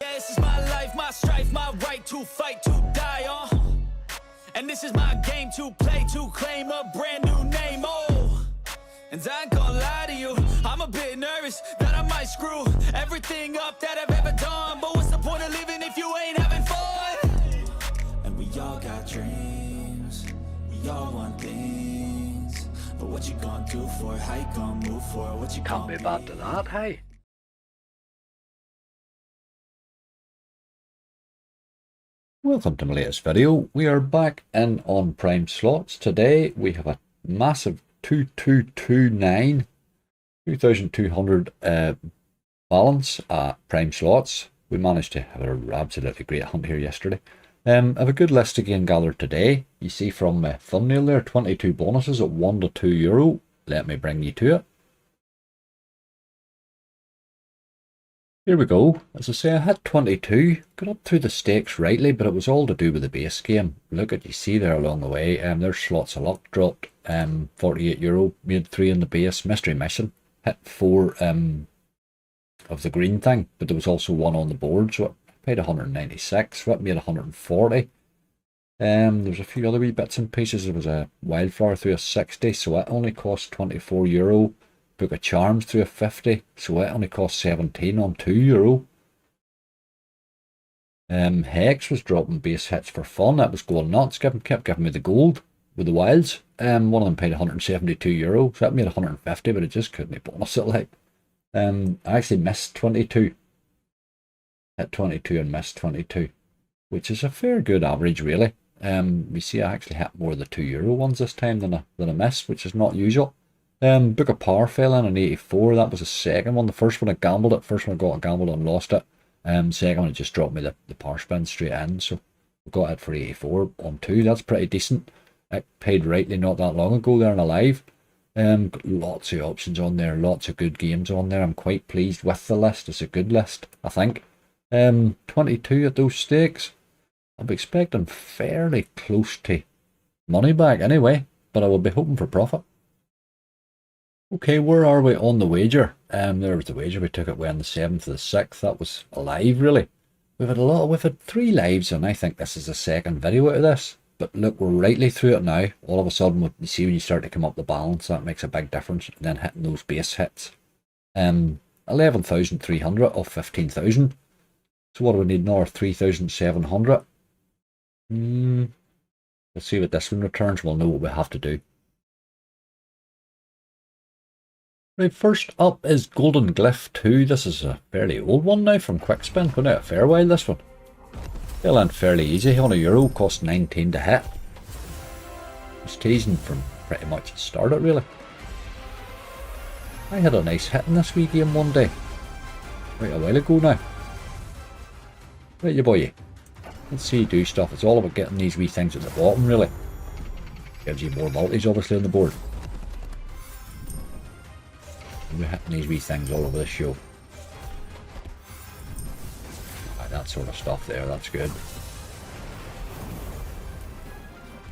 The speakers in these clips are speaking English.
Yeah, this is my life, my strife, my right to fight, to die on. And this is my game to play, to claim a brand new name, oh. And I ain't gonna lie to you, I'm a bit nervous that I might screw everything up that I've ever done. But what's the point of living if you ain't having fun? And we all got dreams, we all want things. But what you gonna do for it, how you gonna move for it, what you Can't gonna be bad to that, hey? Welcome to my latest video. We are back in on prime slots. Today we have a massive 2229 2200 balance at prime slots. We managed to have an absolutely great hunt here yesterday. I have a good list again gathered today. You see from my thumbnail there, 22 bonuses at 1 to 2 euro. Let me bring you to it. Here we go. As I say, I had 22, got up through the stakes rightly, but it was all to do with the base game. Look at, you see there along the way, there's slots of luck dropped, 48 euro, made 3 in the base, mystery mission, hit 4 of the green thing, but there was also 1 on the board, so it paid 196, so it made 140. There was a few other wee bits and pieces. There was a wildflower through a 60, so it only cost 24 euro. Book of Charms through a 50, so it only cost 17 on 2 euro. Hex was dropping base hits for fun. That was going nuts. Kept giving me the gold with the wilds. One of them paid 172 euro, so that made 150, but it just couldn't bonus it like. I actually missed 22. Hit 22 and missed 22, which is a fair good average really. We see I actually hit more of the 2 euro ones this time than I missed, which is not usual. Book of Power fell in 84. That was the second one. The first one I gambled it. First one I got a gamble and lost it. Second one it just dropped me the power spin straight in. So I got it for 84 on 2. That's pretty decent. I paid rightly not that long ago there and alive. Got lots of options on there. Lots of good games on there. I'm quite pleased with the list. It's a good list, I think. 22 at those stakes. I'll be expecting fairly close to money back anyway, but I will be hoping for profit. Okay, where are we on the wager? There was the wager. We took it on the 7th of the 6th. That was a live, really. We've had 3 lives, and I think this is the second video out of this. But look, we're rightly through it now. All of a sudden, you see when you start to come up the balance, that makes a big difference. And then hitting those base hits. 11,300 off 15,000. So what do we need now? 3,700. Let's see what this one returns. We'll know what we have to do. Right, first up is Golden Glyph 2. This is a fairly old one now from Quickspin. Been out a fair while, this one. Fell in fairly easy. On €1, cost 19 to hit. Was teasing from pretty much the start it really. I had a nice hit in this wee game one day. Right a while ago now. Right you boy. Let's see you do stuff. It's all about getting these wee things at the bottom really. Gives you more multis obviously on the board. We're hitting these wee things all over the show. Right, that sort of stuff there, that's good.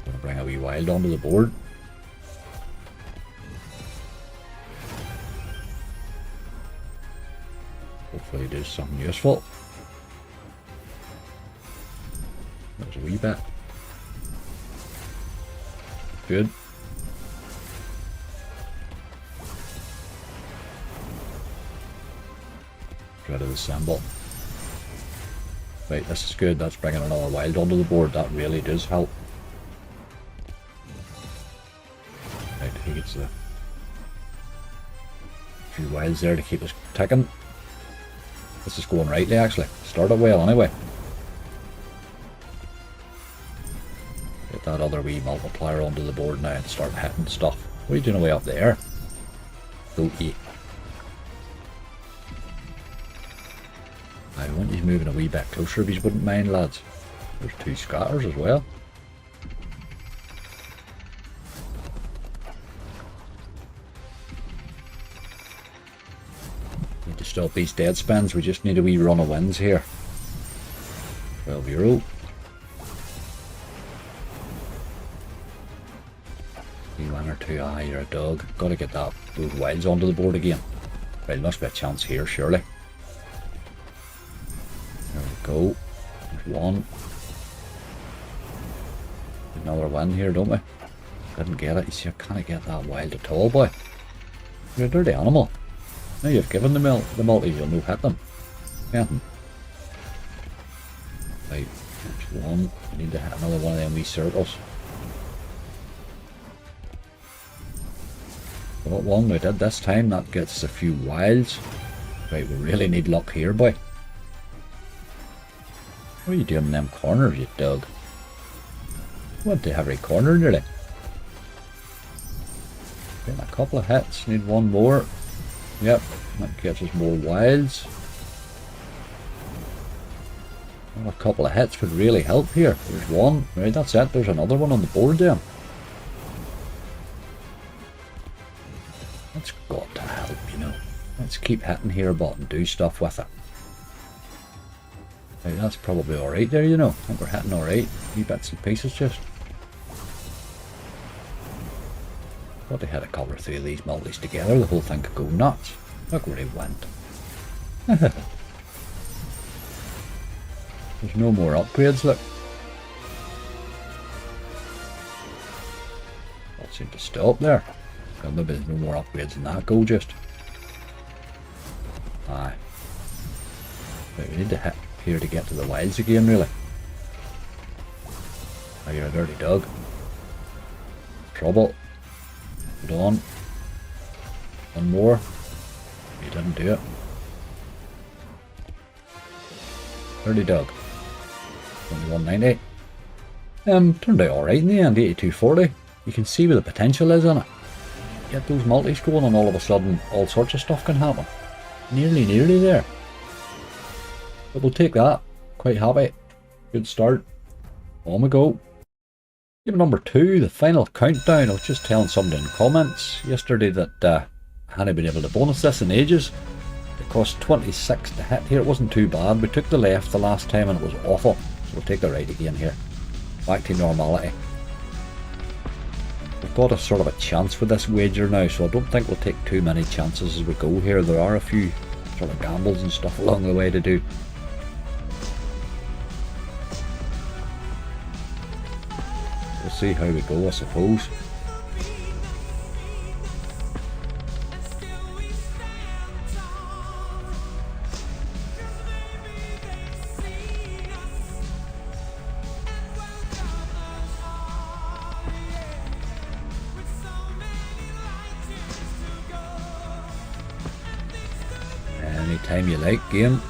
Gonna bring a wee wild onto the board. Hopefully it does something useful. There's a wee bit. Good. Rid of the symbol. Right, this is good. That's bringing another wild onto the board. That really does help. Right, he gets a few wilds there to keep us ticking. This is going rightly actually. Started well anyway. Get that other wee multiplier onto the board now and start hitting stuff. What are you doing away up there? Go eat. I want you moving a wee bit closer if you wouldn't mind, lads. There's 2 scatters as well. Need to stop these dead spins. We just need a wee run of wins here. 12 euro. You one or two. Ah, you're a dog. Got to get those wilds onto the board again. Right, must be a chance here, surely. There go. There's one. Another win here, don't we? Couldn't get it. You see, I can't get that wild at all, boy. You're a dirty animal. Now you've given the multis, you'll no hit them. Yeah. Right, there's one. I need to hit another one of them wee circles. Got one we did this time. That gets us a few wilds. Right, we really need luck here, boy. What are you doing in them corners, you dog? Went to every corner nearly. Getting a couple of hits. Need one more. Yep, that gets us more wilds. A couple of hits would really help here. There's one. Right, that's it. There's another one on the board there. That's got to help, you know. Let's keep hitting here, but and do stuff with it. Right, that's probably alright there, you know. I think we're hitting alright. Wee bits and pieces just. Got to hit a couple or three of these multis together. The whole thing could go nuts. Look where he went. There's no more upgrades, look. That seemed to stop there. Well, maybe there's no more upgrades than that go just. Aye. Right, we need to hit here to get to the wilds again, really. Oh, you're a dirty dog. Trouble. Hold on. One more. You didn't do it. Dirty dog. Only 190. Turned out alright in the end, 8240. You can see where the potential is on it. Get those multis going and all of a sudden all sorts of stuff can happen. Nearly there. But we'll take that. Quite happy. Good start. On we go. Game number 2, the final countdown. I was just telling somebody in comments yesterday that I hadn't been able to bonus this in ages. It cost 26 to hit here. It wasn't too bad. We took the left the last time and it was awful. So we'll take the right again here. Back to normality. We've got a sort of a chance with this wager now, so I don't think we'll take too many chances as we go here. There are a few sort of gambles and stuff along the way to do. We'll see how we go, I suppose. Anytime you like, game.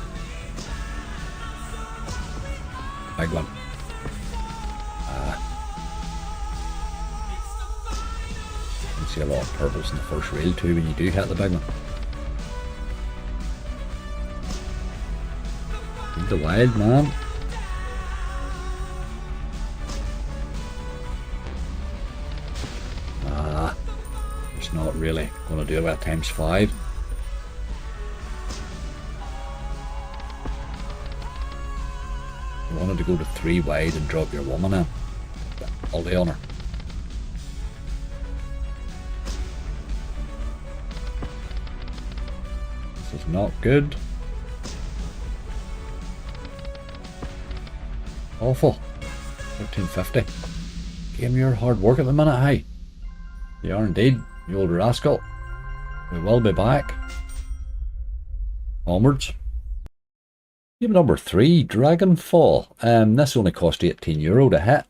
Big one. You can see a lot of purples in the first reel too when you do hit the big one. Need the wild, man. It's not really going to do about times 5. You wanted to go to 3 wide and drop your woman in. All the honour. This is not good. Awful. 1350. Game, your hard work at the minute, hey? You are indeed, you old rascal. We will be back. Onwards. Game number 3, Dragonfall. This only cost €18 to hit.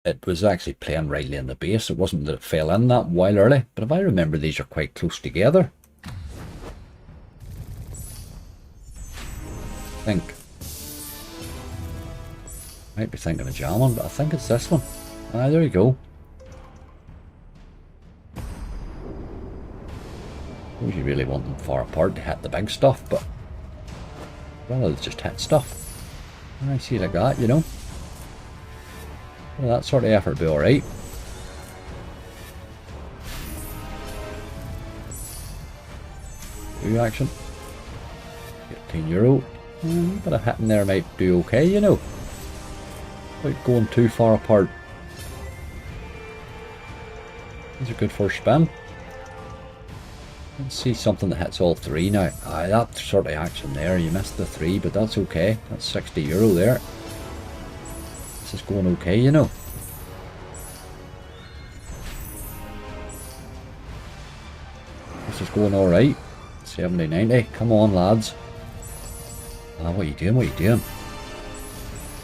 It was actually playing rightly in the base. It wasn't that it fell in that while early, but if I remember, these are quite close together. I think. Might be thinking of Jammin, but I think it's this one. Ah, there you go. Suppose you really want them far apart to hit the big stuff, but well, just hit stuff. I see like that, you know. Well, that sort of effort would be alright. Do action. €18. A bit of hitting there might do okay, you know. Without going too far apart. These are good first spin. Let's see something that hits all three now. Aye, that sort of action there. You missed the 3, but that's okay. That's €60 there. This is going okay, you know. This is going alright. 70, 90. Come on, lads. Ah, what are you doing? What are you doing?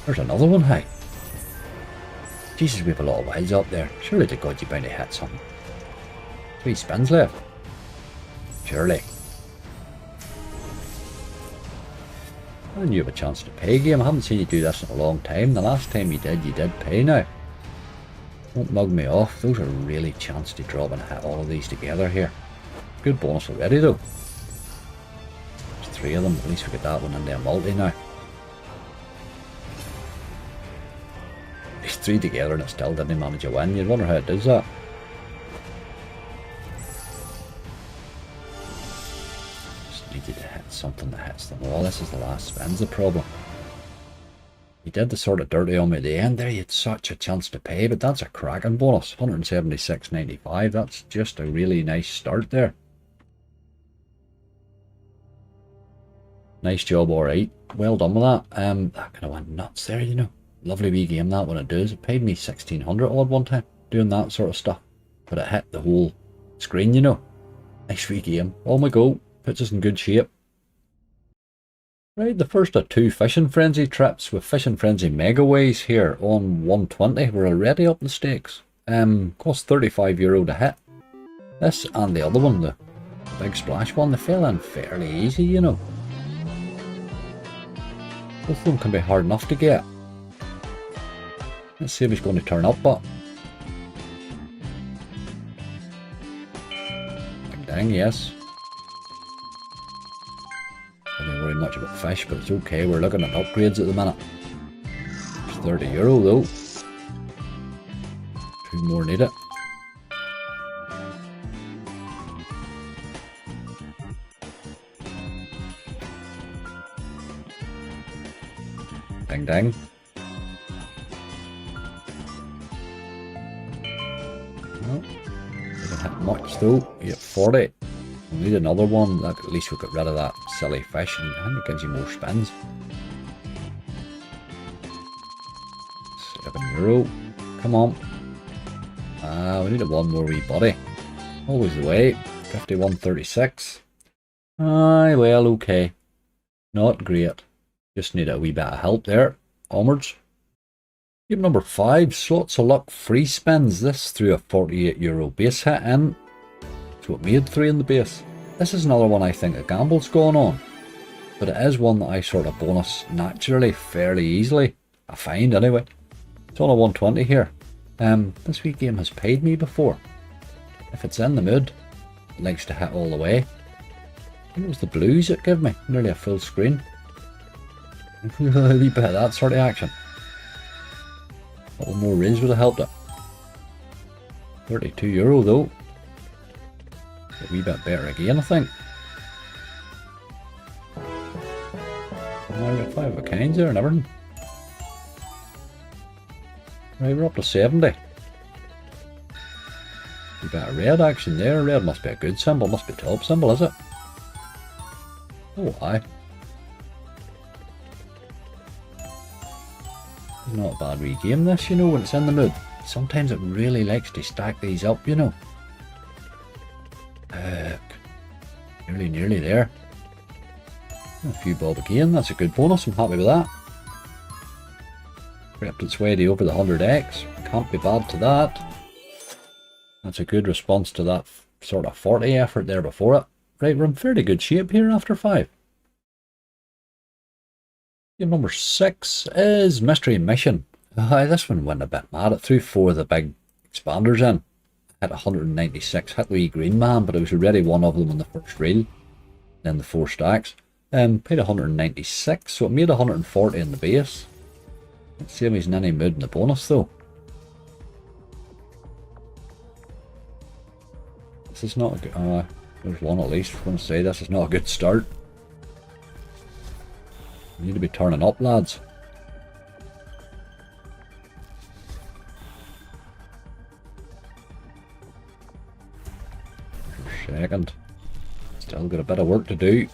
There's another one, hey. Jesus, we have a lot of wilds up there. Surely to God you're bound to hit something. 3 spins left. Surely. And you have a chance to pay, game. I haven't seen you do this in a long time. The last time you did pay now. Don't mug me off. Those are really chance to drop and hit all of these together here. Good bonus already though. There's 3 of them. At least we get that one into a multi now. These 3 together and it still didn't manage a win. You'd wonder how it does that. Just needed to hit something that hits them all. This is the last spin's the problem. He did the sort of dirty on me at the end there. You had such a chance to pay, but that's a cracking bonus. 176.95. That's just a really nice start there. Nice job, alright. Well done with that. That kind of went nuts there, you know. Lovely wee game that when it does. It paid me 1600 odd one time doing that sort of stuff. But it hit the whole screen, you know. Nice wee game. On we go. Puts us in good shape. Right, the first of 2 Fishing Frenzy trips with Fishing Frenzy Megaways here on 120. We're already up the stakes. Cost €35 to hit. This and the other one, the big splash one, they fell in fairly easy, you know. Both of them can be hard enough to get. Let's see if he's going to turn up, but dang, yes. I don't worry much about fish, but it's okay. We're looking at upgrades at the minute. It's €30 though. 2 more need it. Ding ding. No, didn't hit much though. You get 40. We need another one. Like, at least we'll get rid of that silly fish and I think it gives you more spins. €7. Come on. We need one more wee body. Always the way. 51.36. Aye, well, okay. Not great. Just need a wee bit of help there. Onwards. Game number 5. Slots of Luck Freespins. This threw a €48 base hit in. So it made 3 in the base. This is another one I think a gamble's going on. But it is one that I sort of bonus naturally, fairly easily. I find anyway. It's on a 120 here. This wee game has paid me before. If it's in the mood, it likes to hit all the way. I think it was the blues it gave me. Nearly a full screen. A wee bit of that sort of action. A little more raise would have helped it. €32 though. A wee bit better again, I think. I got 5 of a kinds there and everything. Right, we're up to 70. A wee bit of red action there. Red must be a good symbol, must be top symbol, is it? Oh, aye. Not a bad wee game this, you know, when it's in the mood. Sometimes it really likes to stack these up, you know. Nearly there. A few bob again, that's a good bonus, I'm happy with that. Crept its way to over the 100x, can't be bad to that. That's a good response to that sort of 40 effort there before it. Right, we're in fairly good shape here after 5. Game number 6 is Mystery Mission. This one went a bit mad. It threw 4 of the big expanders in. Hit 196, hit the wee green man, but it was already one of them on the first reel. Then the 4 stacks. Paid 196, so it made 140 in the base. Let's see if he's in any mood in the bonus though. This is not a good, there's one at least. I'm going to say this is not a good start. We need to be turning up, lads. Second. Still got a bit of work to do.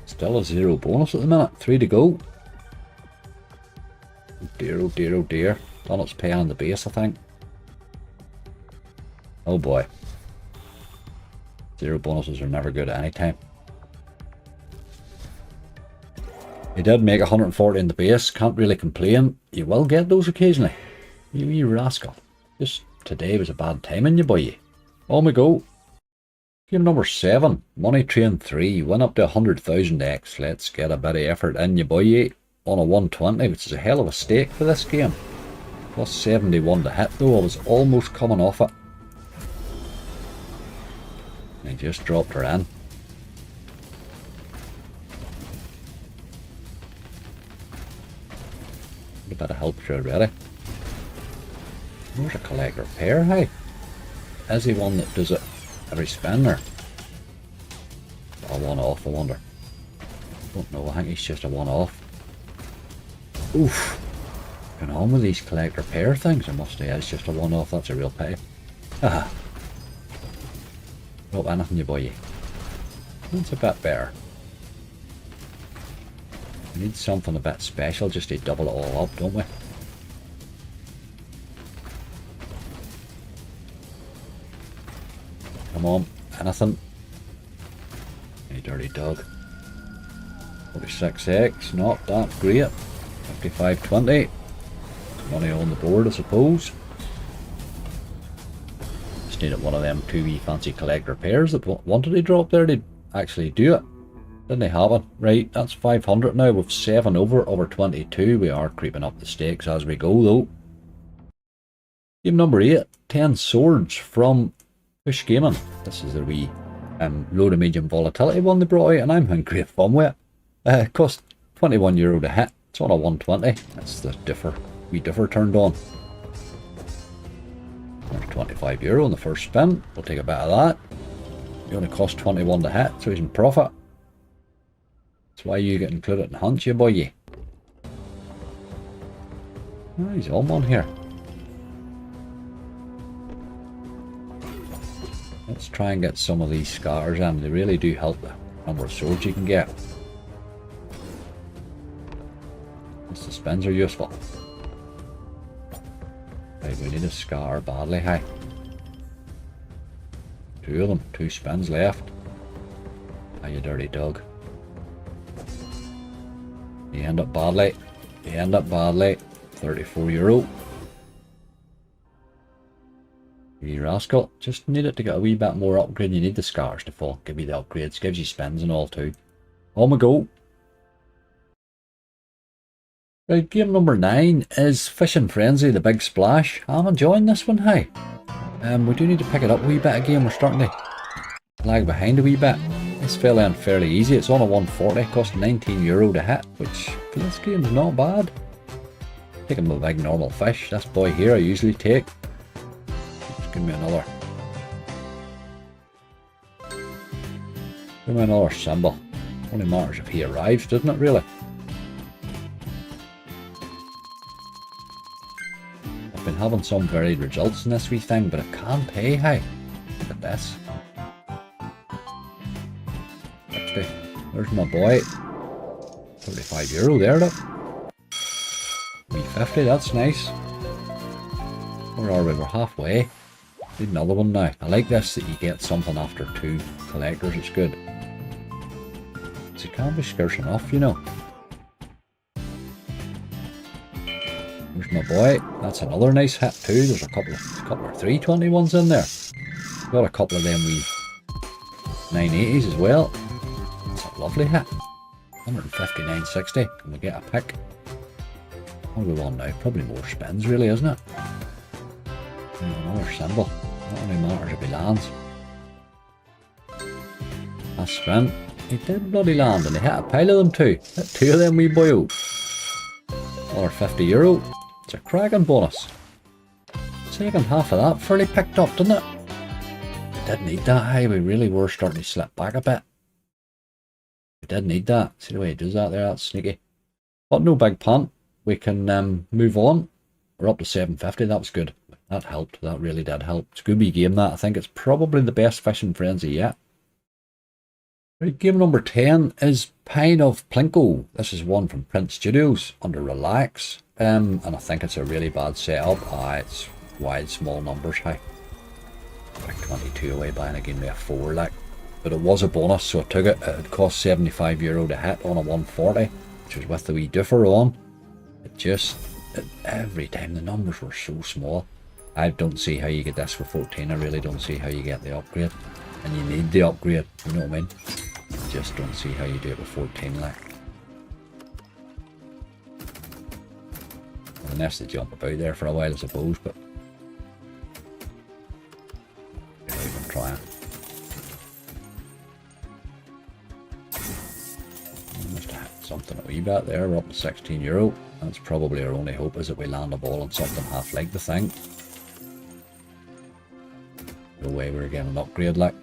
Still a 0 bonus at the minute. 3 to go. Oh dear, oh dear, oh dear. Done its pay on the base, I think. Oh boy. 0 bonuses are never good at any time. He did make 140 in the base. Can't really complain. You will get those occasionally. You rascal. Just today was a bad time in you, boy. On we go. Game number 7. Money Train 3. Win up to 100,000x. Let's get a bit of effort in you, boy. On a 120, which is a hell of a stake for this game. Plus 71 to hit though. I was almost coming off it. I just dropped her in. A bit of help here already. There's a collector pair, hey? Is he one that does it every spin or a one-off, I wonder? Don't know, I think he's just a one-off. Oof. Going on with these collector pair things, I must say it's just a one-off, that's a real pity. Ah. Drop anything, you boy. That's a bit better. We need something a bit special just to double it all up, don't we? Come on, anything. Hey, dirty dog. 46x, not that great. 55.20. Money on the board, I suppose. Just needed one of them 2 wee fancy collector pairs that wanted to drop there to actually do it. Didn't they happen? Right, that's 500 now with 7 over 22. We are creeping up the stakes as we go though. Game number 8, 10 swords from Fish Gaming. This is the wee low to medium volatility one they brought out, and I'm having great fun with it. It cost €21 to hit. It's on a 120. That's the wee differ turned on. There's €25 on the first spin. We'll take a bit of that. It only cost 21 to hit, so he's in profit. That's why you get included in hunt, you boy. Oh, he's on one here. Let's try and get some of these scars in. They really do help the number of swords you can get. The spins are useful. Right, we need a scar badly, hey. 2 of them, 2 spins left. Ah, you dirty dog. You end up badly. You end up badly. €34. You rascal. Just need it to get a wee bit more upgrade. You need the scars to fall. Give you the upgrades. Gives you spins and all too. On we go. Right, game number 9 is Fishing Frenzy, the big splash. I'm enjoying this one, hey. We do need to pick it up a wee bit again. We're starting to lag behind a wee bit. This fell in fairly easy. It's on a 140, cost €19 to hit, which for this game is not bad. Taking my big normal fish. This boy here I usually take. Just give me another. Give me another symbol. Only matters if he arrives, doesn't it really? I've been having some varied results in this wee thing, but it can pay, hey. Look at this. 60. There's my boy. €35 there, look. Wee 50, that's nice. Where are we? We're halfway. Need another one now. I like this, that you get something after 2 collectors, it's good. So it can be scarce enough, you know. There's my boy. That's another nice hit too. There's a couple of 321s in there. Got a couple of them wee 980s as well. That's a lovely hit. 159.60. Can we get a pick? What do we want now? Probably more spins really, isn't it? Another symbol. Not only matters if he lands. A spin. He did bloody land and he hit a pile of them too. Hit 2 of them wee boyo. Another €50. It's a cracking bonus. Second half of that fairly picked up, didn't it? We did need that, hey. We really were starting to slip back a bit. We did need that. See the way he does that there? That's sneaky. But no big punt. We can move on. We're up to 750. That was good. That helped. That really did help. It's a good wee game, that. I think it's probably the best Fishing Frenzy yet. Right, game number 10 is Pine of Plinko. This is one from Print Studios under Relax. And I think it's a really bad setup. It's wide, small numbers. Like 22 away buying a game with a 4, like. But it was a bonus, so I took it. It cost €75 to hit on a 140, which was with the wee differ on. Every time the numbers were so small. I don't see how you get this for 14. I really don't see how you get the upgrade. And you need the upgrade, you know what I mean? I just don't see how you do it with 14, like. Unless they jump about there for a while, I suppose, but I'll even try it. Must have hit something a wee bit there. We're up to €16. That's probably our only hope, is that we land a ball on something half like the thing. No way we're getting an upgrade, like.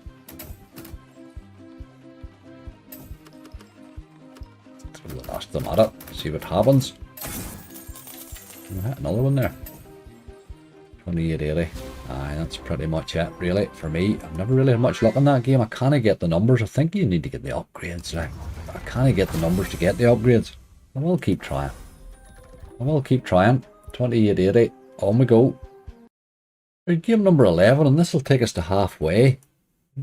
We'll ask them at it, see what happens. We'll hit another one there. 2880. Aye, that's pretty much it, really, for me. I've never really had much luck in that game. I can't get the numbers. I think you need to get the upgrades, like. I can't get the numbers to get the upgrades. I will keep trying. 2880. On we go. Right, game number 11, and this will take us to halfway.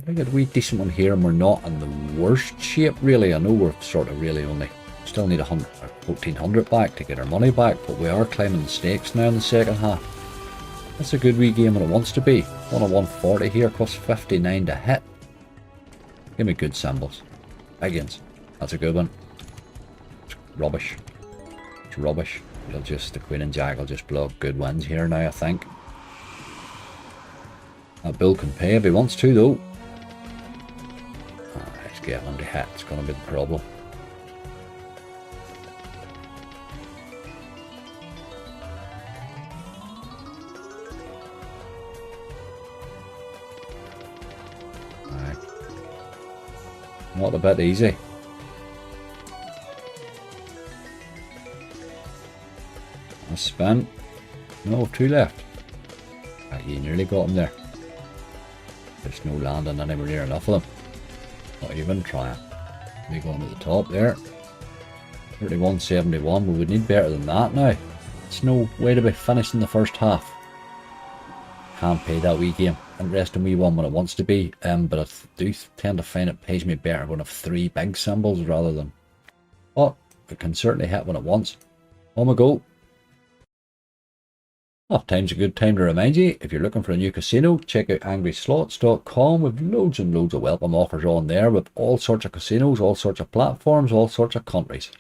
I get a wee decent one here, and we're not in the worst shape, really. I know we're sort of really only still need 1400 back to get our money back, but we are climbing the stakes now in the second half. That's a good wee game when it wants to be. On a 140 here, costs 59 to hit. Give me good symbols. Against. That's a good one. It's rubbish. It's rubbish. The Queen and Jack will just blow up good wins here now, I think. That Bill can pay if he wants to, though. He's getting him to hit. It's going to be the problem. Not a bit easy. A spin. No, 2 left. You nearly got him there. There's no landing anywhere near enough of them. Not even trying. We going to the top there. 31.71. We would need better than that now. It's no way to be finishing the first half. Can't pay that wee game. Interesting wee one when it wants to be, but I do tend to find it pays me better when I have 3 big symbols rather than. But it can certainly hit when it wants. On we go. Half time's a good time to remind you, if you're looking for a new casino, check out angryslots.com. We've loads and loads of welcome offers on there with all sorts of casinos, all sorts of platforms, all sorts of countries.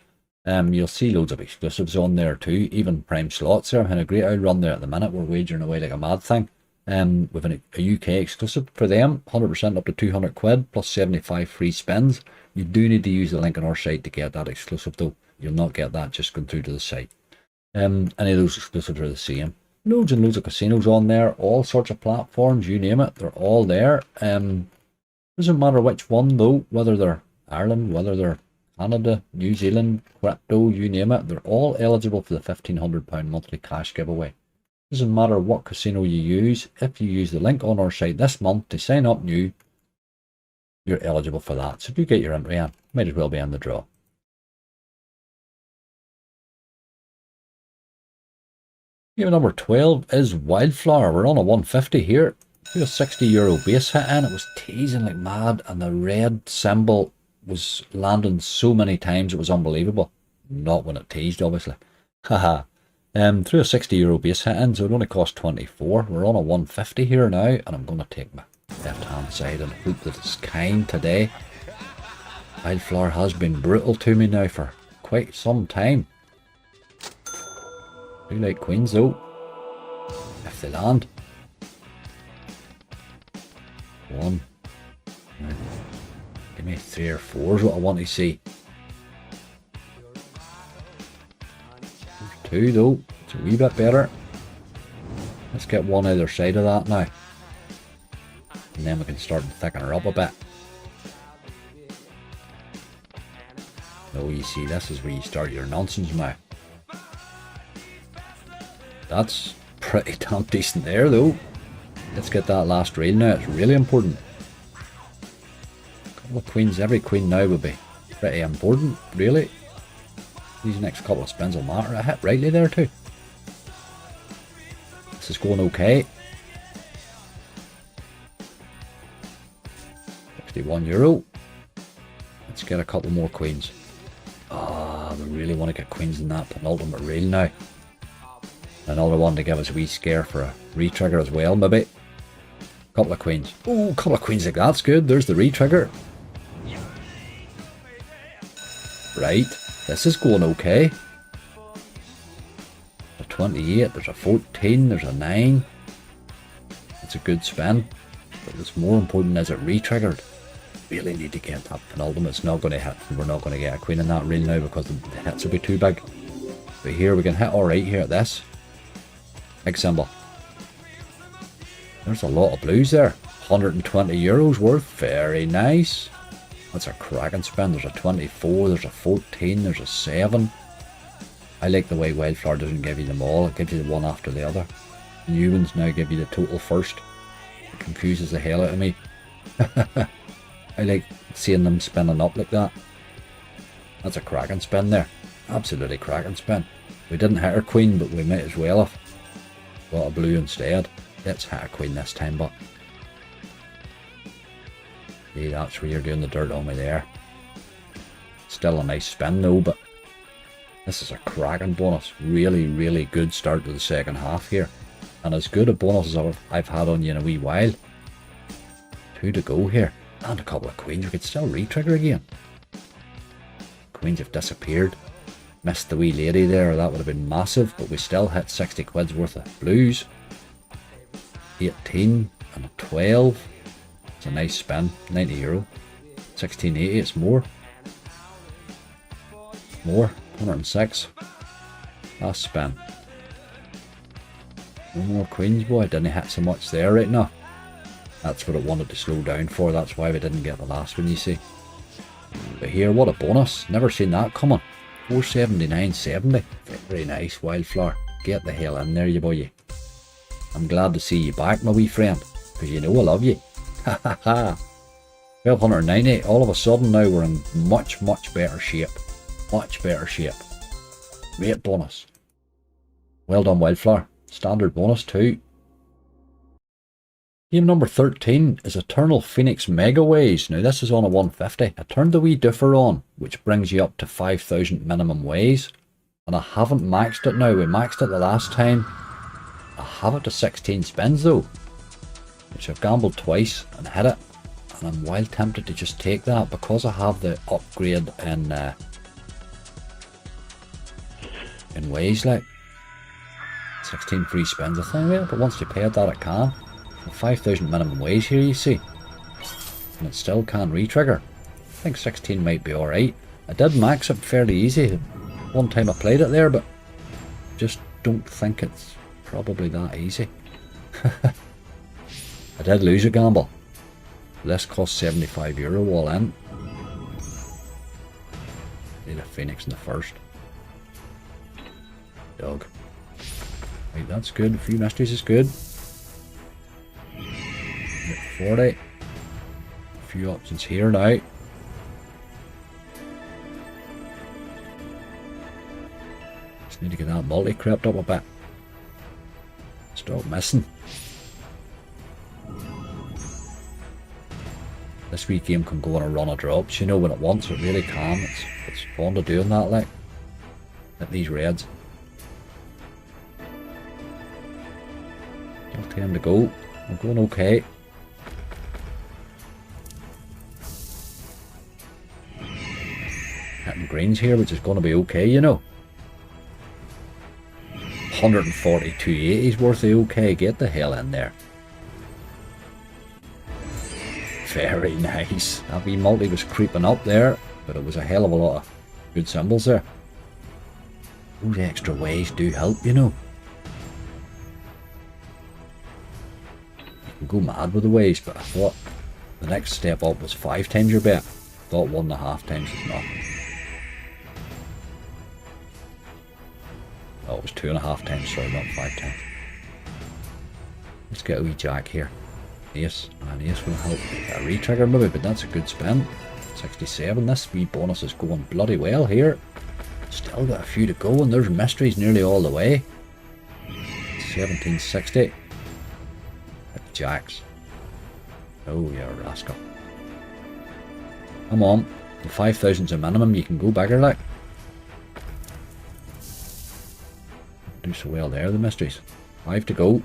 You'll see loads of exclusives on there too, even Prime Slots there. I'm having a great old run there at the minute. We're wagering away like a mad thing. With a UK exclusive for them, 100% up to 200 quid plus 75 free spins. You do need to use the link on our site to get that exclusive though. You'll not get that just going through to the site. Any of those exclusives are the same. Loads and loads of casinos on there, all sorts of platforms, you name it, they're all there. Doesn't matter which one though, whether they're Ireland, whether they're Canada, New Zealand, crypto, you name it, they're all eligible for the £1,500 monthly cash giveaway. Doesn't matter what casino you use, if you use the link on our site this month to sign up new, you're eligible for that. So if you get your entry in, might as well be in the draw. Game number 12 is Wildflower. We're on a 150 here. We got a €60 base hit in. It was teasing like mad, and the red symbol was landing so many times it was unbelievable. Not when it teased, obviously. Haha. Through a €60 base hit in, so it only cost 24. We're on a 150 here now, and I'm going to take my left hand side and hope that it's kind today. Wildflower has been brutal to me now for quite some time. Do like queens though, if they land. 1. Give me 3 or 4 is what I want to see. 2 though, it's a wee bit better. Let's get one either side of that now. And then we can start to thicken her up a bit. So you see, this is where you start your nonsense now. That's pretty damn decent there though. Let's get that last reel now, it's really important. A couple of queens, every queen now would be pretty important, really. These next couple of spins will matter. I hit rightly there too. This is going okay. €61. Let's get a couple more queens. Ah, we really want to get queens in that penultimate reel now. Another one to give us a wee scare for a re-trigger as well, maybe. Couple of queens. Oh, a couple of queens like that's good. There's the re-trigger. Right, this is going okay. A 28, there's a 14, there's a 9. It's a good spin. But what's more important is it re-triggered. Really need to get that penultimate. It's not going to hit. We're not going to get a queen in that reel now because the hits will be too big. But here we can hit alright here at this. Big symbol. There's a lot of blues there. €120 worth. Very nice. That's a cracking spin. There's a 24, there's a 14, there's a 7. I like the way Wildflower doesn't give you them all. It gives you the one after the other. New ones now give you the total first. It confuses the hell out of me. I like seeing them spinning up like that. That's a cracking spin there. Absolutely cracking spin. We didn't hit our queen, but we might as well have. Got a blue instead. Let's hit a queen this time, but see, that's where you're doing the dirt on me there. Still a nice spin though, but this is a cracking bonus. Really, really good start to the second half here. And as good a bonus as I've had on you in a wee while. 2 to go here. And a couple of queens. We could still re-trigger again. Queens have disappeared. Missed the wee lady there. That would have been massive. But we still hit 60 quid's worth of blues. 18 and a 12. It's a nice spin. €90. 1680. It's more. More. 106. Last spin. No more queens, boy. Didn't hit so much there right now. That's what it wanted to slow down for. That's why we didn't get the last one, you see. But here, what a bonus. Never seen that coming. 479.70. Very nice, Wildflower. Get the hell in there, you boy. I'm glad to see you back, my wee friend. Because you know I love you. Ha ha ha. 1290. All of a sudden now we're in much, much better shape. Much better shape. Great bonus. Well done, Wildflower. Standard bonus too. Game number 13 is Eternal Phoenix Megaways. Now this is on a 150. I turned the wee differ on, which brings you up to 5,000 minimum ways. And I haven't maxed it now. We maxed it the last time. I have it to 16 spins though, which I've gambled twice and hit it. And I'm wild tempted to just take that because I have the upgrade in ways like 16 free spins I think, yeah, but once you pay it that it can. 5,000 minimum ways here, you see, and it still can't re-trigger. I think 16 might be alright. I did max it fairly easy one time I played it there, but just don't think it's probably that easy. I did lose a gamble. This cost €75 all in. Need a Phoenix in the first. Dog. Right, that's good. A few mysteries is good. 40. A few options here now. Just need to get that multi crept up a bit. Stop missing. This wee game can go on a run of drops, you know, when it wants. It really can. It's fun to doing that, like. Hit these reds. Still 10 to go. We're going okay. Hitting greens here, which is going to be okay, you know. 142.80's worth of okay. Get the hell in there. Very nice. That wee multi was creeping up there, but it was a hell of a lot of good symbols there. Those extra ways do help, you know. You can go mad with the ways, but I thought the next step up was 5 times your bet. Thought 1.5 times is enough. Oh, it was 2.5 times, sorry, not 5 times. Let's get a wee jack here. Ace, and ace will help. A re-trigger maybe, but that's a good spin. 67, this wee bonus is going bloody well here. Still got a few to go, and there's mysteries nearly all the way. 1760. Hit the jacks. Oh, you're a rascal. Come on, the 5,000's a minimum, you can go bigger like. Do so well there, the mysteries. 5 to go.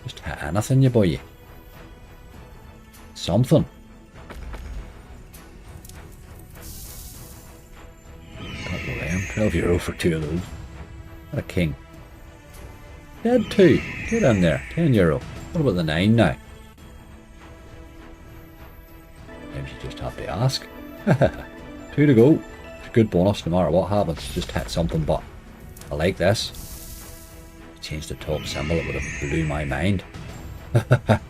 Just hit anything, you boy. Something. Couple of them. €12 for 2 of those. What a king. Dead 2. Get in there. €10. What about the 9 now? Maybe you just have to ask. 2 to go. It's a good bonus no matter what happens. Just hit something, but I like this. Change the top symbol, it would have blew my mind. It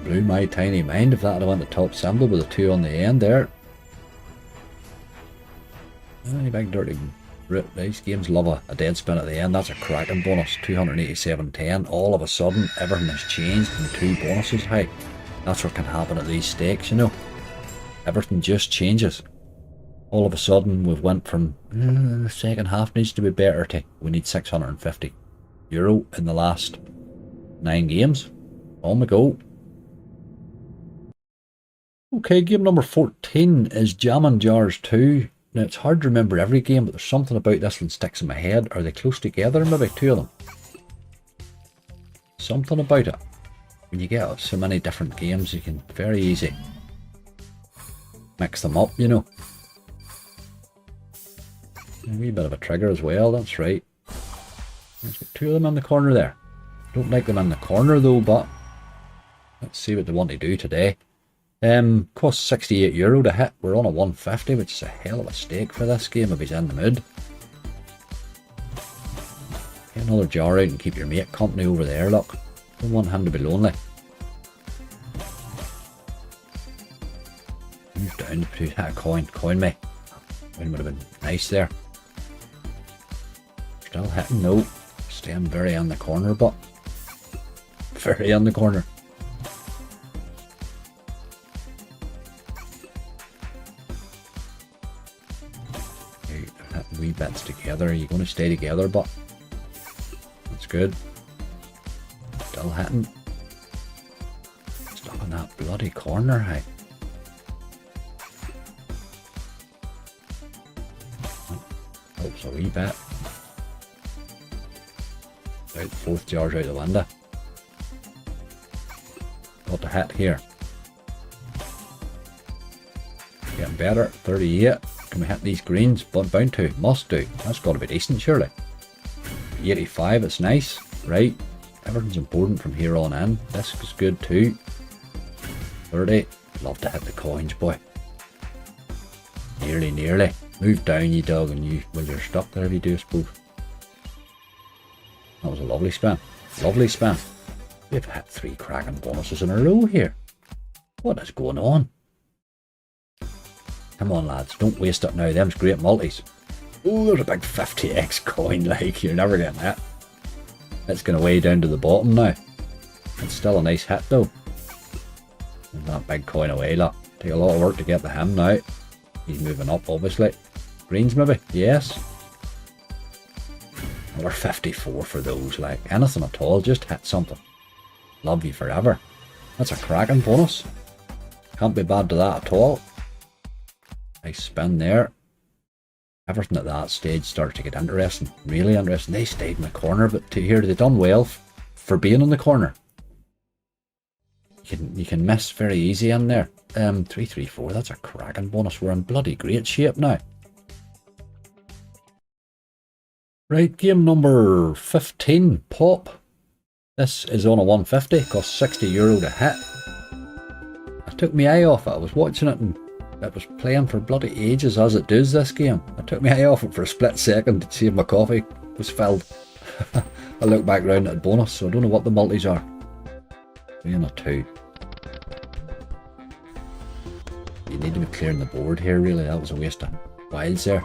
blew my tiny mind if that had went the top symbol with a 2 on the end there. Oh, big dirty rip. These games love a dead spin at the end. That's a cracking bonus. 287.10. All of a sudden, everything has changed and 2 bonuses. Hey, that's what can happen at these stakes, you know. Everything just changes. All of a sudden we've went from the second half needs to be better to we need €650 in the last 9 games. On we go. Okay, game number 14 is Jammin Jars 2. Now it's hard to remember every game, but there's something about this one sticks in my head. Are they close together? Maybe 2 of them. Something about it. When you get so many different games, you can very easy mix them up, you know. A wee bit of a trigger as well, that's right. There's 2 of them in the corner there. Don't like them in the corner though, but let's see what they want to do today. Costs €68 to hit. We're on a 150, which is a hell of a stake for this game if he's in the mood. Get another jar out and keep your mate company over there, look. Don't want him to be lonely. Move down to that coin. Coin me. Coin would have been nice there. Still hitting, no. Staying very on the corner, but very on the corner. You're hitting wee bits together. You're going to stay together, but that's good. Still hitting. Stuck in that bloody corner, hey. Helps a wee bit. Out both jars out the window. Got the hit here. Getting better. 38. Can we hit these greens? Bound to. Must do. That's got to be decent, surely. 85. It's nice. Right. Everything's important from here on in. This is good too. 30. Love to hit the coins, boy. Nearly, nearly. Move down, you dog, and you. Well, you're stuck there if you do, I suppose. That was a lovely spin. Lovely spin. We've had 3 cracking bonuses in a row here. What is going on? Come on, lads. Don't waste it now. Them's great multis. Oh, there's a big 50x coin. Like, you're never getting that. It's going way down to the bottom now. It's still a nice hit, though. There's that big coin away, look. Take a lot of work to get to him now. He's moving up, obviously. Greens, maybe? Yes. Another 54 for those, like anything at all, just hit something. Love you forever. That's a cracking bonus. Can't be bad to that at all. Nice spin there. Everything at that stage started to get interesting. Really interesting. They stayed in the corner, but to here they done well for being in the corner. You can miss very easy in there. 334, that's a cracking bonus. We're in bloody great shape now. Right, game number 15, Pop. This is on a 150, costs €60 to hit. I took my eye off it. I was watching it and it was playing for bloody ages as it does this game. I took my eye off it for a split second to see if my coffee was filled. I looked back round at the bonus, so I don't know what the multis are. 3 and a 2. You need to be clearing the board here, really. That was a waste of wilds there.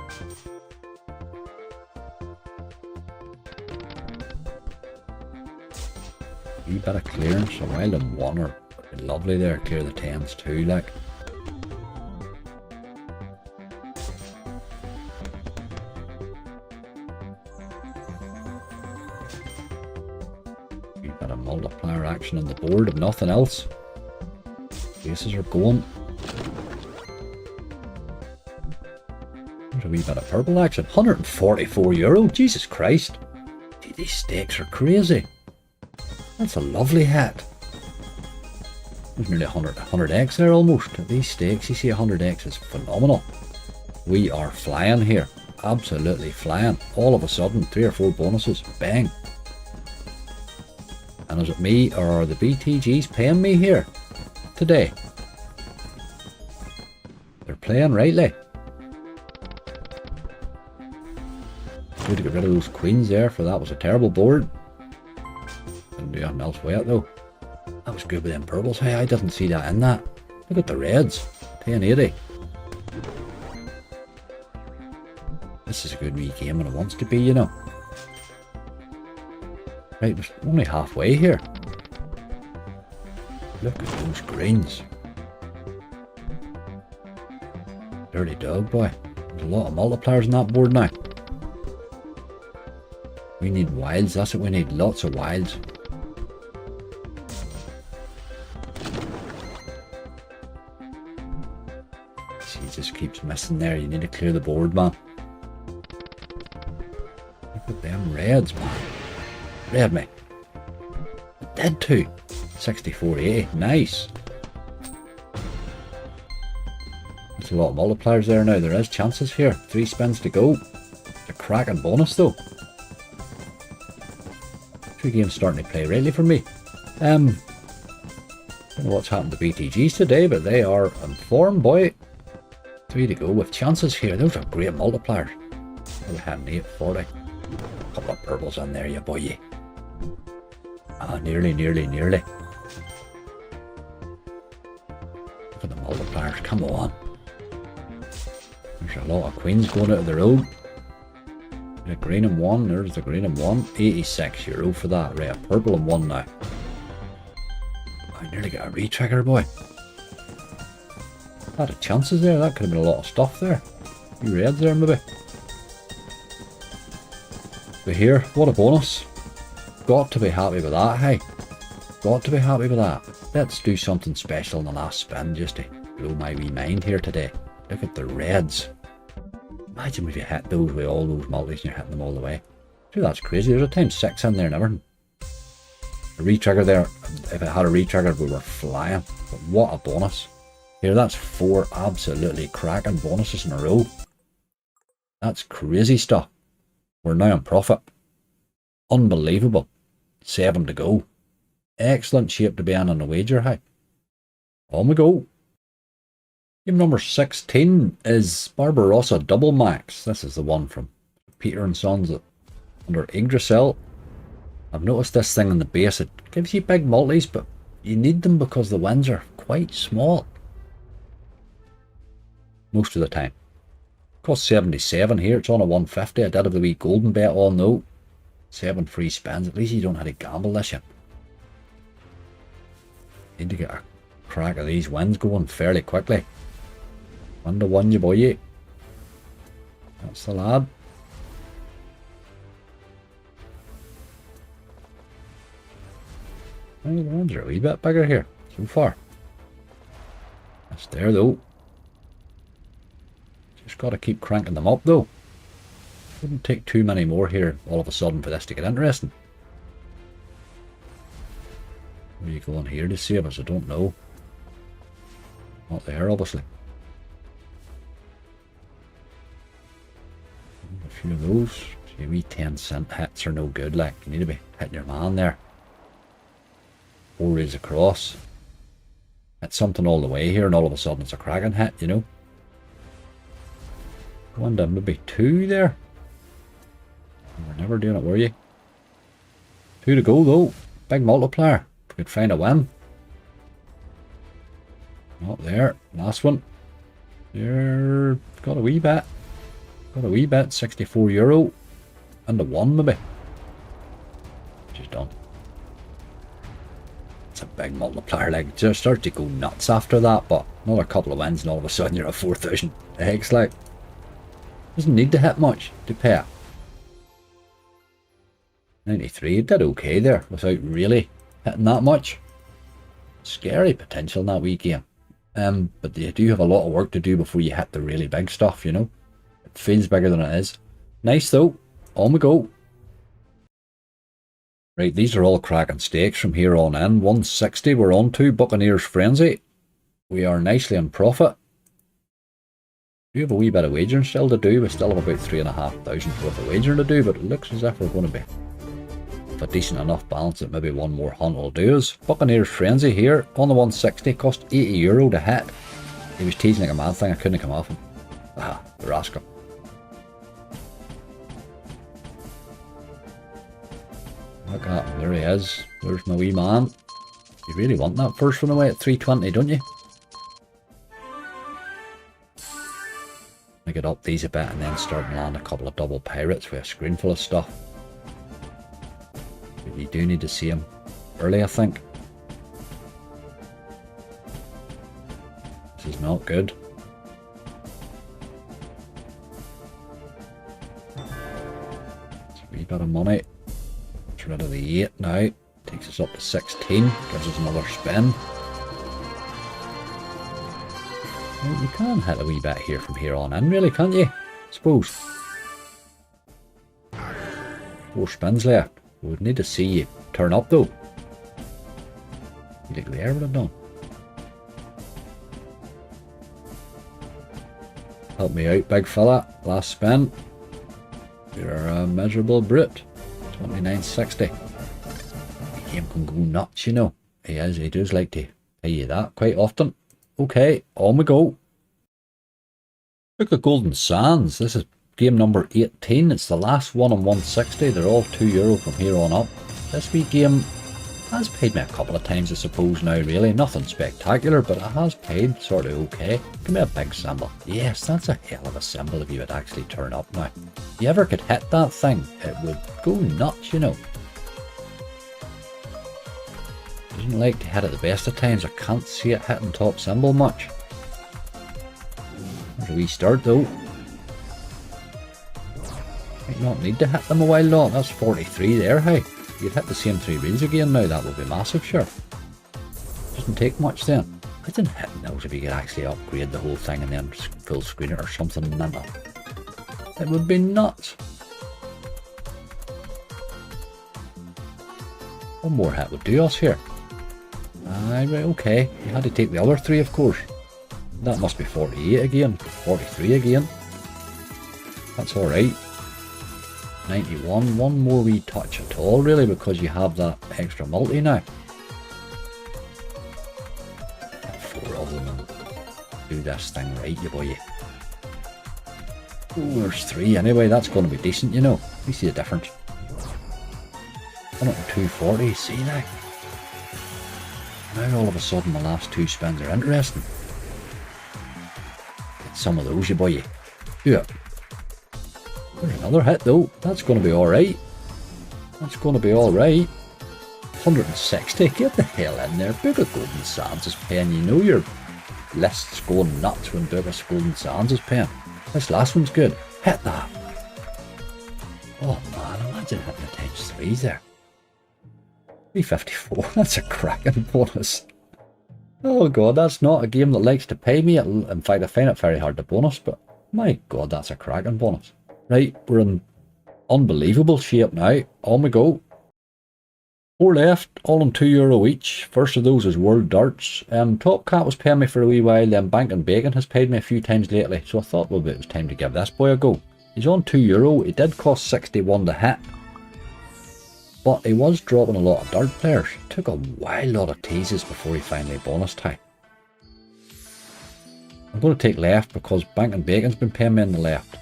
Wee bit of clearance. A wild and one are lovely there. Clear the 10s too, like. Wee bit of multiplier action on the board, if nothing else. Aces are going. There's a wee bit of purple action. €144. Jesus Christ. Gee, these stakes are crazy. That's a lovely hat. There's nearly 100x there almost. These stakes, you see 100x is phenomenal. We are flying here. Absolutely flying. All of a sudden, 3 or 4 bonuses. Bang. And is it me or are the BTGs paying me here today? They're playing rightly. Good to get rid of those queens there, for that was a terrible board. Didn't do anything else with it though. That was good with them purples. Hey, I didn't see that in that. Look at the reds. 1080. This is a good wee game when it wants to be, you know. Right, we're only halfway here. Look at those greens. Dirty dog, boy. There's a lot of multipliers on that board now. We need wilds, that's what we need. Lots of wilds. See, he just keeps missing there. You need to clear the board, man. Look at them reds, man. Red me. Dead too. 60-40. Nice. There's a lot of multipliers there now. There is chances here. 3 spins to go. It's a cracking bonus though. 2 games starting to play rightly for me. I don't know what's happened to BTGs today, but they are in form, boy. 3 to go with chances here. Those are great multipliers. We'll have an 840. Couple of purples in there, you boy. Ah, nearly. Look at the multipliers, come on. There's a lot of queens going out of the road. The green and 1, there's the green and 1. €86 for that. Right, a purple and 1 now. I nearly got a retrigger, boy. A lot of chances there, that could have been a lot of stuff there. A few reds there, maybe. But here, what a bonus. Got to be happy with that, hey. Got to be happy with that. Let's do something special in the last spin just to blow my wee mind here today. Look at the reds. Imagine if you hit those with all those multis and you're hitting them all the way. Dude, that's crazy. There's a ×6 in there and everything. A retrigger there. If it had a retrigger, we were flying. But what a bonus. Here, that's 4 absolutely cracking bonuses in a row. That's crazy stuff. We're now in profit. Unbelievable. 7 to go. Excellent shape to be in on the wager, hey. On we go. Game number 16 is Barbarossa Doublemax. This is the one from Peter and Sons under Yggdrasil. I've noticed this thing in the base. It gives you big multis, but you need them because the wins are quite small. Most of the time. Cost 77 here. It's on a 150. I did have the wee golden bet on though. 7 free spins. At least you don't have to gamble this year. Need to get a crack of these wins going fairly quickly. 1 to 1, you boy. That's the lad. Well, the ones are a wee bit bigger here so far. That's there though. Just got to keep cranking them up though. Wouldn't take too many more here all of a sudden for this to get interesting. Where are you going here to save us? I don't know. Not there, obviously. A few of those. See, wee 10-cent hits are no good. Like, you need to be hitting your man there. 4 reels across. Hit something all the way here, and all of a sudden it's a cracking hit, you know. Going to maybe 2 there. We're never doing it, were you? 2 to go though. Big multiplier. If we could find a win. Not there. Last one. You're got a wee bit. Got a wee bit, €64. And a 1 maybe. She's done. It's a big multiplier, like just start to go nuts after that, but another couple of wins and all of a sudden you're at 4,000 eggs, like. Doesn't need to hit much to pay it. 93, it did okay there without really hitting that much. Scary potential in that wee game. But you do have a lot of work to do before you hit the really big stuff, you know. It feels bigger than it is. Nice though. On we go. Right, these are all cracking stakes from here on in. 160 we're on to. Buccaneer's Frenzy. We are nicely in profit. We have a wee bit of wagering still to do. We still have about 3,500 worth of wagering to do, but it looks as if we're going to be with a decent enough balance that maybe one more hunt will do us. Buccaneer's Frenzy here on the 160. Cost €80 to hit. He was teasing like a mad thing. I couldn't come off him. Ah, the rascal. Look at him, there he is. There's my wee man. You really want that first one away at 320, don't you? I get up these a bit and then start and land a couple of double pirates with a screen full of stuff. But you do need to see him early, I think. This is not good. It's a wee bit of money. Get rid of the 8 now. Takes us up to 16. Gives us another spin. Well, you can hit a wee bit here from here on in, really, can't you? I suppose. 4 spins left. We would need to see you turn up though. You think there would have done. Help me out, big fella. Last spin. You're a miserable brute. 29.60. The game can go nuts, you know. He is, he does like to pay you that quite often. Okay, on we go. Look at Golden Sands. This is game number 18. It's the last one on 160. They're all €2 from here on up. This wee game has paid me a couple of times, I suppose now, really. Nothing spectacular, but it has paid sort of okay. Give me a big symbol. Yes, that's a hell of a symbol if you would actually turn up now. If you ever could hit that thing, it would go nuts, you know. Doesn't like to hit at the best of times. I can't see it hitting top symbol much. There's a wee start though. Might not need to hit them a while long. That's 43 there, hey. You'd hit the same 3 reels again now, that would be massive, sure. Doesn't take much then. I didn't hit those if you could actually upgrade the whole thing and then full screen it or something mental. It would be nuts. One more hit would do us here. Aye, right, okay. You had to take the other 3, of course. That must be 48 again. 43 again. That's alright. 91. One more wee touch at all, really, because you have that extra multi now. 4 of them and do this thing right, you boy. Oh, there's 3 anyway. That's going to be decent, you know. We see the difference. 102.40, see now? Now all of a sudden the last 2 spins are interesting. Get some of those, you boy. Do it. There's another hit though. That's going to be alright. That's going to be alright. 160. Get the hell in there. Book of Golden Sands is paying. You know your list's going nuts when Book of Golden Sands is paying. This last one's good. Hit that. Oh man, imagine hitting the times 3s there. 354. That's a cracking bonus. Oh god, that's not a game that likes to pay me. In fact, I find it very hard to bonus, but my god, that's a cracking bonus. Right, we're in unbelievable shape now. On we go. 4 left, all on €2 each. First of those is World Darts. Top Cat was paying me for a wee while, then Bank and Bacon has paid me a few times lately, so I thought, well, it was time to give this boy a go. He's on €2. It did cost 61 to hit, but he was dropping a lot of dart players. It took a wild lot of teases before he finally bonused high. I'm going to take left because Bank and Bacon's been paying me in the left.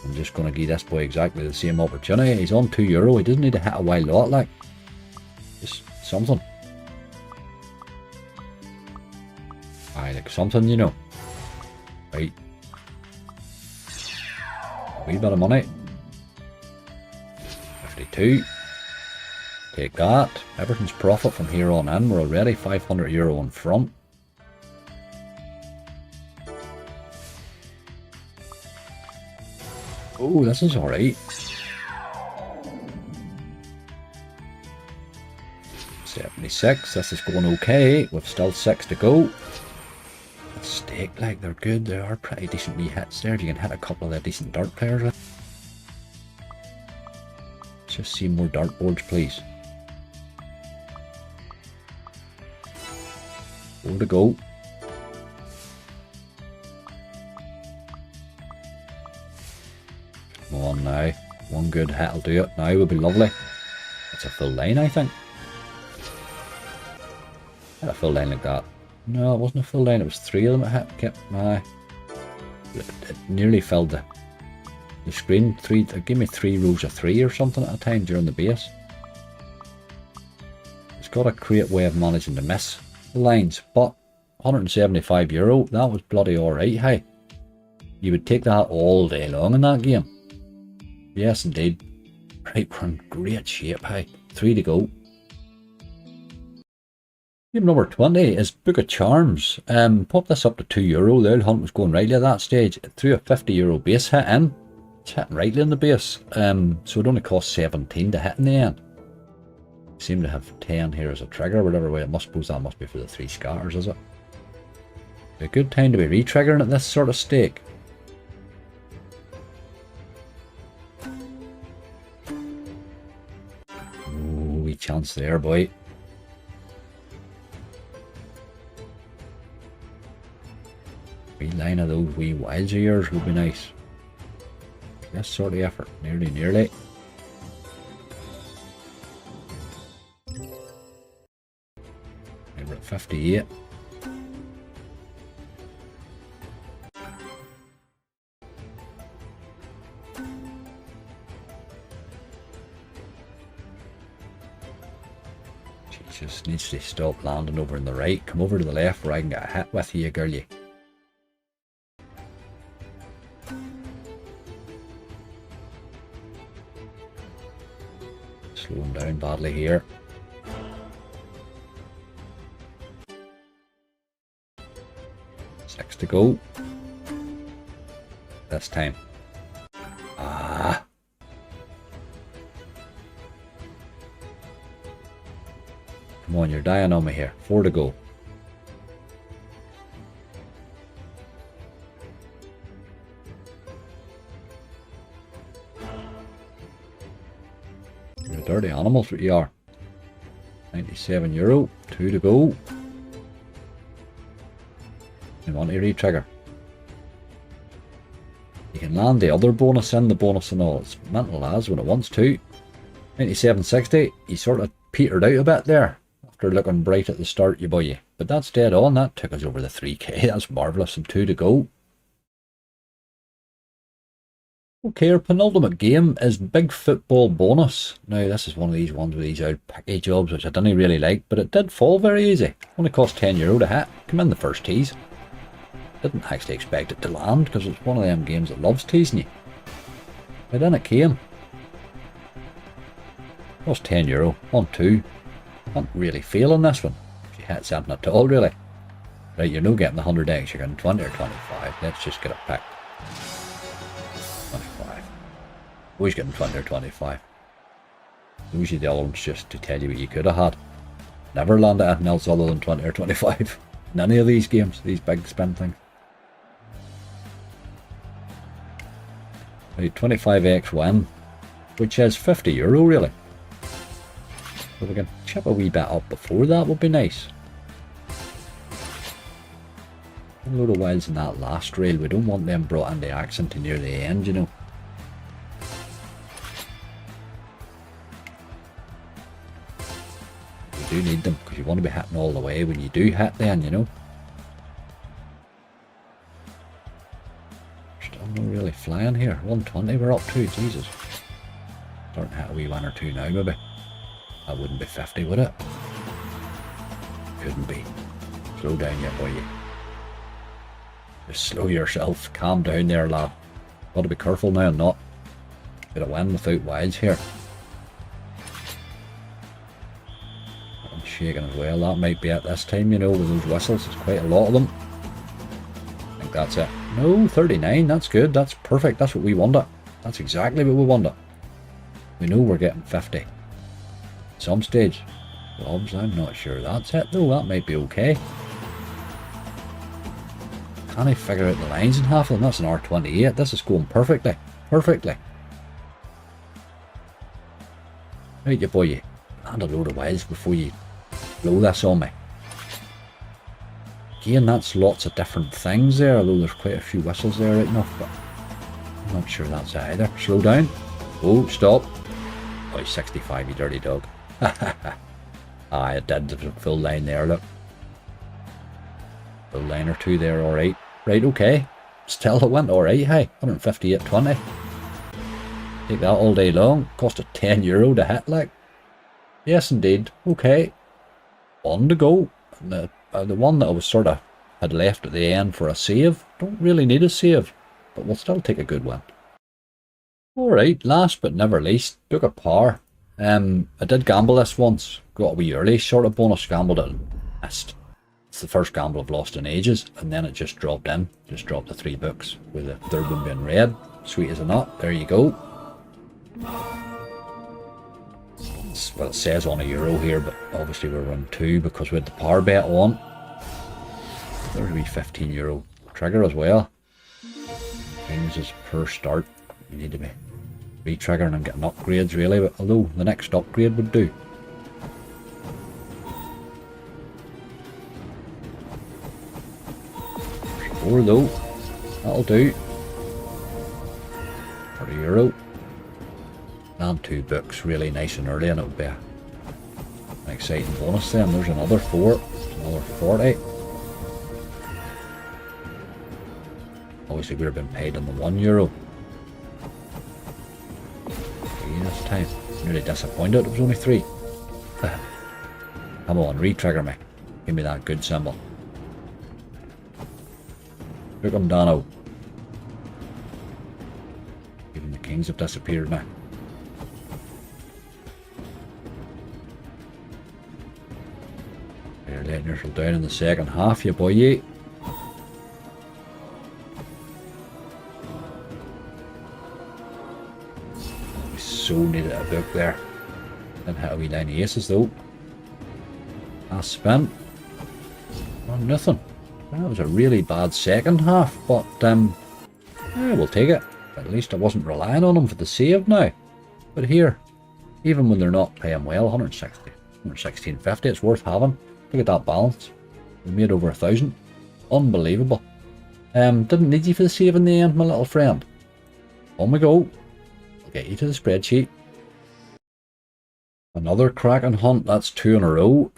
I'm just going to give this boy exactly the same opportunity. He's on €2. He doesn't need to hit a wild lot, like. Just something. I like something, you know. Right. A wee bit of money. 52. Take that. Everything's profit from here on in. We're already €500 in front. Oh, this is alright. 76. This is going okay. We've still 6 to go. Let's stake, like, they're good. They are pretty decent wee hits there. You can hit a couple of the decent dart players with. Let's just see more dartboards, please. 4 to go. Come on now. One good hit will do it. Now would be lovely. That's a full line, I think. Hit a full line like that. No, it wasn't a full line. It was 3 of them it hit. Kept my. It nearly filled the screen. It gave me 3 rows of 3 or something at a time during the base. It's got a great way of managing to miss the lines, but €175. That was bloody alright. Hey, you would take that all day long in that game. Yes, indeed. Right, we're in great shape. Hey, 3 to go. Game number 20 is Book of Charms. Pop this up to €2. The old hunt was going rightly at that stage. It threw a €50 base hit in. It's hitting rightly in the base. So it only cost 17 to hit in the end. Seem to have 10 here as a trigger, whatever way. I suppose that must be for the 3 scatters, is it? A good time to be re-triggering at this sort of stake. Ooh, wee chance there, boy. Wee line of those wee wilds of yours would be nice. This sort of effort. Nearly. We're at 58. She just needs to stop landing over in the right. Come over to the left where I can get a hit with you, girlie. Slowing down badly here. Six to go. This time. Ah. Come on, you're dying on me here. 4 to go. You're dirty animals, what you are. €97. 2 to go. You want to re-trigger. You can land the other bonus in, the bonus and all. It's mental as when it wants to. 97.60. You sort of petered out a bit there. After looking bright at the start, you boy. But that's dead on. That took us over the 3k. That's marvellous. And 2 to go. Okay, our penultimate game is Big Football Bonus. Now, this is one of these ones with these out picky jobs, which I didn't really like, but it did fall very easy. Only cost €10 to hit. Come in the first tease. Didn't actually expect it to land, because it's one of them games that loves teasing you. But then it came. Cost €10. On 2. Can't really fail on this one. If you hit something at all, really. Right, you're no getting the 100x, you're getting 20 or 25. Let's just get it picked. 25. Always getting 20 or 25. Usually the other ones just to tell you what you could have had. Never landed anything else other than 20 or 25 in any of these games, these big spin things. Right, 25x win, which is €50 really. So we can chip a wee bit up before that would be nice. A load of wilds in that last rail. We don't want them brought into action to near the end, you know. You do need them because you want to be hitting all the way when you do hit then, you know. Still not really flying here. 120 we're up to, Jesus. Starting to hit a wee 1 or 2 now maybe. That wouldn't be 50, would it? Couldn't be. Slow down yet, boy. Just slow yourself. Calm down there, lad. Got to be careful now and not get a win without wilds here. I'm shaking as well. That might be it this time, you know, with those whistles. There's quite a lot of them. I think that's it. No, 39. That's good. That's perfect. That's what we wanted. That's exactly what we wanted. We know we're getting 50. At some stage. Robs, I'm not sure that's it though. That might be okay. Can I figure out the lines in half of them? That's an R28. This is going perfectly. Perfectly. Right, you boy, you hand a load of wilds before you blow this on me. Again, that's lots of different things there, although there's quite a few whistles there right enough, but I'm not sure that's it either. Slow down. Oh, stop. Oh, 65, you dirty dog. Ah, it did. There's a full line there, look. Full line or two there, alright. Right, okay. Still, it went alright, hey. 158.20. Take that all day long. Cost it €10 to hit, like. Yes, indeed. Okay. One to go. The one that I was sort of had left at the end for a save. Don't really need a save, but we'll still take a good one. Alright, last but never least, Book of Power. I did gamble this once. Got a wee early sort of bonus, gambled it and missed. It's the first gamble I've lost in ages, and then it just dropped in. Just dropped the 3 books, with the third one being red. Sweet as a nut. There you go. Well, it says on €1 here, but obviously we're on 2 because we had the power bet on. There's a wee €15 trigger as well. Things is per start. You need to be re-triggering and getting upgrades really, but although the next upgrade would do. There's 4 though. That'll do. €30. And 2 books, really nice and early, and it'll be an exciting bonus then. There's another 4, another 40. Obviously we're being paid on the €1. Okay, this time. Nearly disappointed it was only 3. Come on, re-trigger me. Give me that good symbol. Book 'em, Dano. Even the kings have disappeared now. You're letting yourself down in the second half, you boy. We so needed a book there. Didn't hit a wee line of aces though. Last spin. Oh, nothing. That was a really bad second half, but yeah, we'll take it. At least I wasn't relying on them for the save now. But here, even when they're not paying well, 160, 116.50, it's worth having. Look at that balance. We made over 1,000. Unbelievable. Didn't need you for the save in the end, my little friend. On we go. I'll get you to the spreadsheet. Another cracking hunt. That's 2 in a row.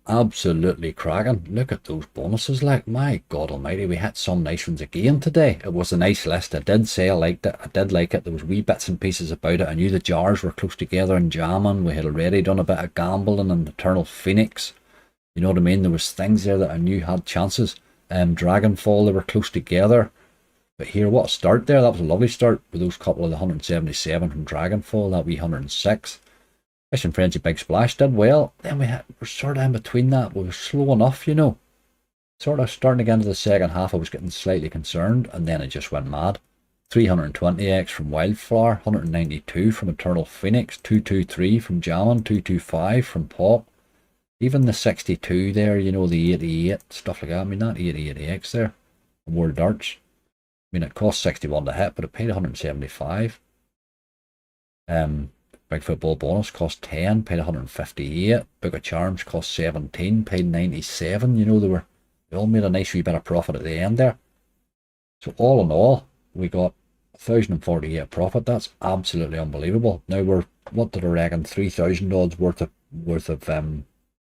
Absolutely cracking. Look at those bonuses, like, my God almighty, we hit some nice ones again today. It was a nice list. I did say I liked it. I did like it. There was wee bits and pieces about it. I knew the jars were close together and jamming. We had already done a bit of gambling and Eternal Phoenix. You know what I mean? There was things there that I knew had chances. Dragonfall, they were close together. But here, what a start there. That was a lovely start with those couple of the 177 from Dragonfall, that wee 106. Fishin Frenzy Big Splash did well. Then we're sort of in between that. We were slow enough, you know. Sort of starting to get into the second half, I was getting slightly concerned, and then it just went mad. 320x from Wildflower, 192 from Eternal Phoenix, 223 from Jammin, 225 from Pop. Even the 62 there, you know, the 88, stuff like that. I mean, that 80x there, World Darts. I mean, it cost 61 to hit, but it paid 175. Big Football Bonus cost 10, paid 158. Book of Charms cost 17, paid 97. You know, they all made a nice wee bit of profit at the end there. So all in all, we got 1,048 profit. That's absolutely unbelievable. Now we're, what did I reckon, 3,000 odds worth of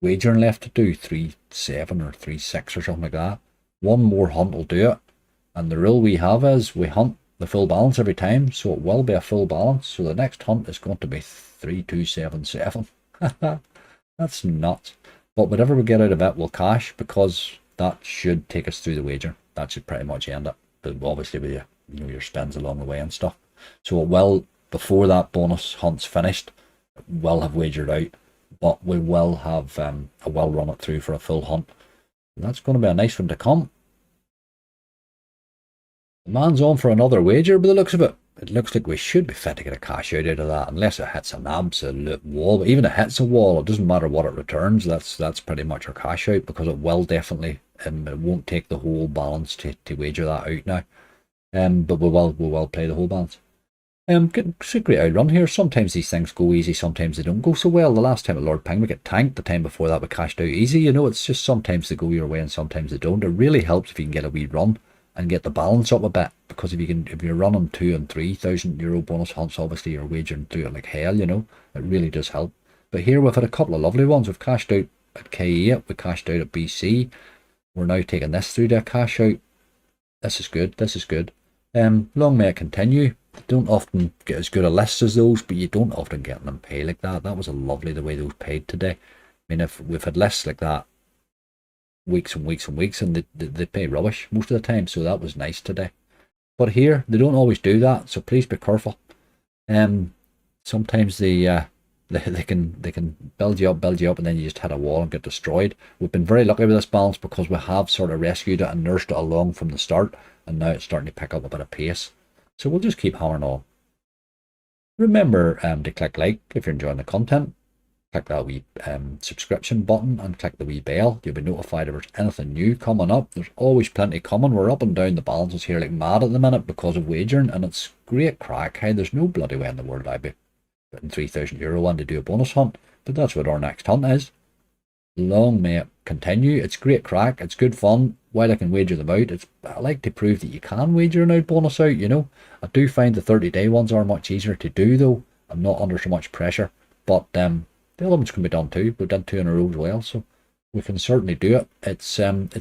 wagering left to do, 3.7 or 3.6 or something like that. One more hunt will do it, and the rule we have is we hunt the full balance every time, so it will be a full balance. So the next hunt is going to be 3,277. That's nuts. But whatever we get out of it, we'll cash, because that should take us through the wager. that should pretty much end it. But obviously with your spins along the way and stuff. So it will, before that bonus hunt's finished, it will have wagered out, but we will have I will run it through for a full hunt. And that's going to be a nice one to come. The man's on for another wager by the looks of it. It looks like we should be fit to get a cash out of that, unless it hits an absolute wall. But even if it hits a wall, it doesn't matter what it returns. That's pretty much our cash out, because it will definitely, it won't take the whole balance to wager that out now. But we will play the whole balance. It's a great outrun here. Sometimes these things go easy, sometimes they don't go so well. The last time at Lord Ping we got tanked. The time before that we cashed out easy. You know, it's just sometimes they go your way and sometimes they don't. It really helps if you can get a wee run and get the balance up a bit, because if you're running 2,000 and 3,000 euro bonus hunts, obviously you're wagering through it like hell, you know. It really does help. But here we've had a couple of lovely ones. We've cashed out at K8, we cashed out at BC. We're now taking this through to a cash out. This is good, this is good. Long may it continue. Don't often get as good a list as those, but you don't often get them pay like that. That was a lovely the way those paid today. I mean, if we've had lists like that weeks and weeks and weeks, and they pay rubbish most of the time, so that was nice today. But here they don't always do that, so please be careful. Sometimes they can build you up, and then you just hit a wall and get destroyed. We've been very lucky with this balance because we have sort of rescued it and nursed it along from the start, and now it's starting to pick up a bit of pace. So we'll just keep hammering on. Remember to click like if you're enjoying the content. Click that wee subscription button and click the wee bell. You'll be notified if there's anything new coming up. There's always plenty coming. We're up and down the balances here like mad at the minute because of wagering, and it's great crack. Hey, there's no bloody way in the world I'd be putting 3,000 euro on to do a bonus hunt, but that's what our next hunt is. Long may it continue. It's great crack. It's good fun. While I can wager them out, I like to prove that you can wager an out bonus out, you know. I do find the 30-day ones are much easier to do though. I'm not under so much pressure, but the other ones can be done too. We've done 2 in a row as well, so we can certainly do it. It's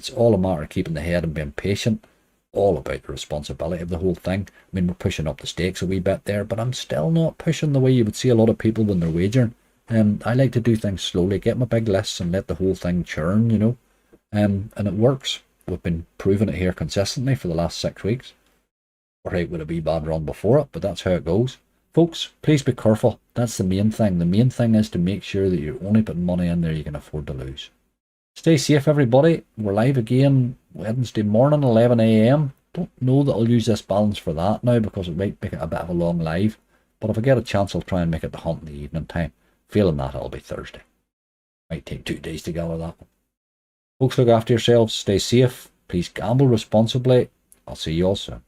all a matter of keeping the head and being patient. All about the responsibility of the whole thing. I mean, we're pushing up the stakes a wee bit there, but I'm still not pushing the way you would see a lot of people when they're wagering. I like to do things slowly, get my big lists and let the whole thing churn, you know. And it works. We've been proving it here consistently for the last 6 weeks. We're out with a wee bad run before it, but that's how it goes. Folks, please be careful. That's the main thing. The main thing is to make sure that you're only putting money in there you can afford to lose. Stay safe, everybody. We're live again Wednesday morning, 11 AM. Don't know that I'll use this balance for that now because it might make it a bit of a long live. But if I get a chance, I'll try and make it the hunt in the evening time. Feeling that it'll be Thursday. Might take 2 days to gather that one. Folks, look after yourselves. Stay safe. Please gamble responsibly. I'll see you all soon.